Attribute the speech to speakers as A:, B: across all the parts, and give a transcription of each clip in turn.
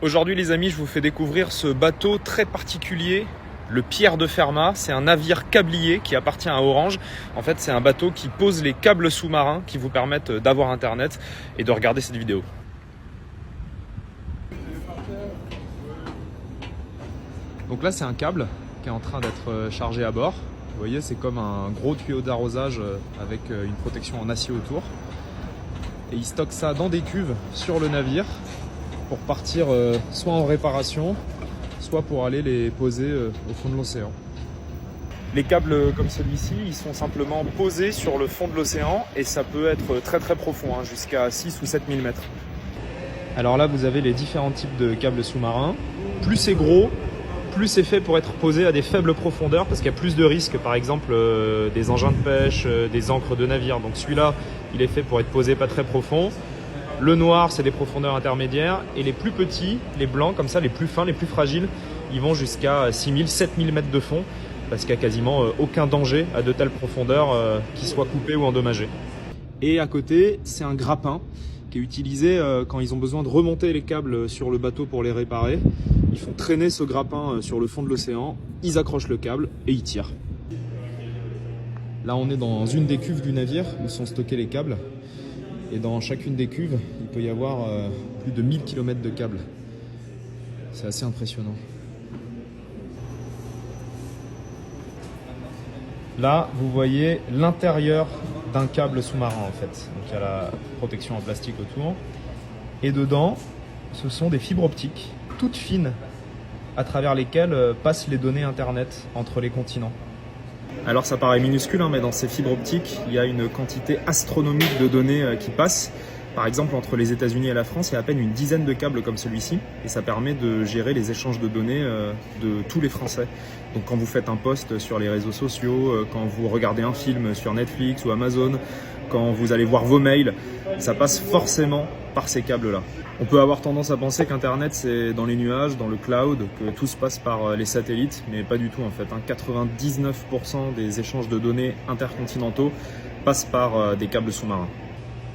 A: Aujourd'hui les amis, je vous fais découvrir ce bateau très particulier, le Pierre de Fermat. C'est un navire câblier qui appartient à Orange. En fait, c'est un bateau qui pose les câbles sous-marins qui vous permettent d'avoir internet et de regarder cette vidéo. Donc là, c'est un câble qui est en train d'être chargé à bord. Vous voyez, c'est comme un gros tuyau d'arrosage avec une protection en acier autour. Et ils stockent ça dans des cuves sur le navire pour partir soit en réparation, soit pour aller les poser au fond de l'océan. Les câbles comme celui-ci, ils sont simplement posés sur le fond de l'océan et ça peut être très très profond, jusqu'à 6 ou 7 000 mètres. Alors là, vous avez les différents types de câbles sous-marins. Plus c'est gros, plus c'est fait pour être posé à des faibles profondeurs parce qu'il y a plus de risques, par exemple des engins de pêche, des ancres de navire. Donc celui-là, il est fait pour être posé pas très profond. Le noir, c'est des profondeurs intermédiaires et les plus petits, les blancs comme ça, les plus fins, les plus fragiles, ils vont jusqu'à 6 000, 7 000 mètres de fond parce qu'il n'y a quasiment aucun danger à de telles profondeurs qui soient coupées ou endommagées. Et à côté, c'est un grappin qui est utilisé quand ils ont besoin de remonter les câbles sur le bateau pour les réparer. Ils font traîner ce grappin sur le fond de l'océan, ils accrochent le câble et ils tirent. Là, on est dans une des cuves du navire où sont stockés les câbles. Et dans chacune des cuves, il peut y avoir plus de 1000 km de câbles. C'est assez impressionnant. Là, vous voyez l'intérieur d'un câble sous-marin en fait. Donc il y a la protection en plastique autour. Et dedans, ce sont des fibres optiques toutes fines à travers lesquelles passent les données internet entre les continents. Alors ça paraît minuscule, mais dans ces fibres optiques, il y a une quantité astronomique de données qui passent. Par exemple, entre les États-Unis et la France, il y a à peine une dizaine de câbles comme celui-ci. Et ça permet de gérer les échanges de données de tous les Français. Donc quand vous faites un post sur les réseaux sociaux, quand vous regardez un film sur Netflix ou Amazon, quand vous allez voir vos mails, ça passe forcément par ces câbles-là. On peut avoir tendance à penser qu'Internet c'est dans les nuages, dans le cloud, que tout se passe par les satellites, mais pas du tout en fait. 99% des échanges de données intercontinentaux passent par des câbles sous-marins.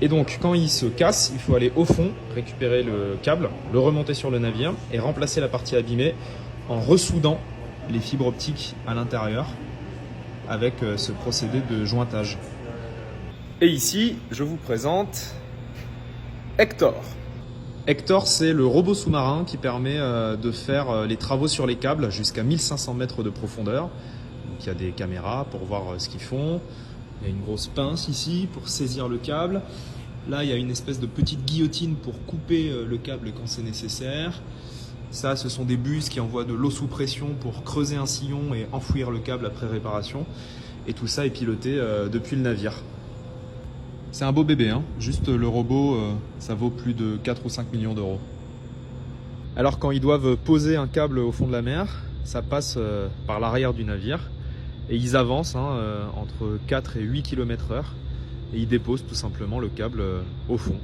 A: Et donc quand il se casse, il faut aller au fond, récupérer le câble, le remonter sur le navire et remplacer la partie abîmée en ressoudant les fibres optiques à l'intérieur avec ce procédé de jointage. Et ici, je vous présente Hector. Hector, c'est le robot sous-marin qui permet de faire les travaux sur les câbles jusqu'à 1500 mètres de profondeur. Donc, il y a des caméras pour voir ce qu'ils font. Il y a une grosse pince ici pour saisir le câble. Là, il y a une espèce de petite guillotine pour couper le câble quand c'est nécessaire. Ça, ce sont des buses qui envoient de l'eau sous pression pour creuser un sillon et enfouir le câble après réparation. Et tout ça est piloté depuis le navire. C'est un beau bébé, Juste le robot, ça vaut plus de 4 ou 5 millions d'euros. Alors quand ils doivent poser un câble au fond de la mer, ça passe par l'arrière du navire et ils avancent entre 4 et 8 km/h et ils déposent tout simplement le câble au fond.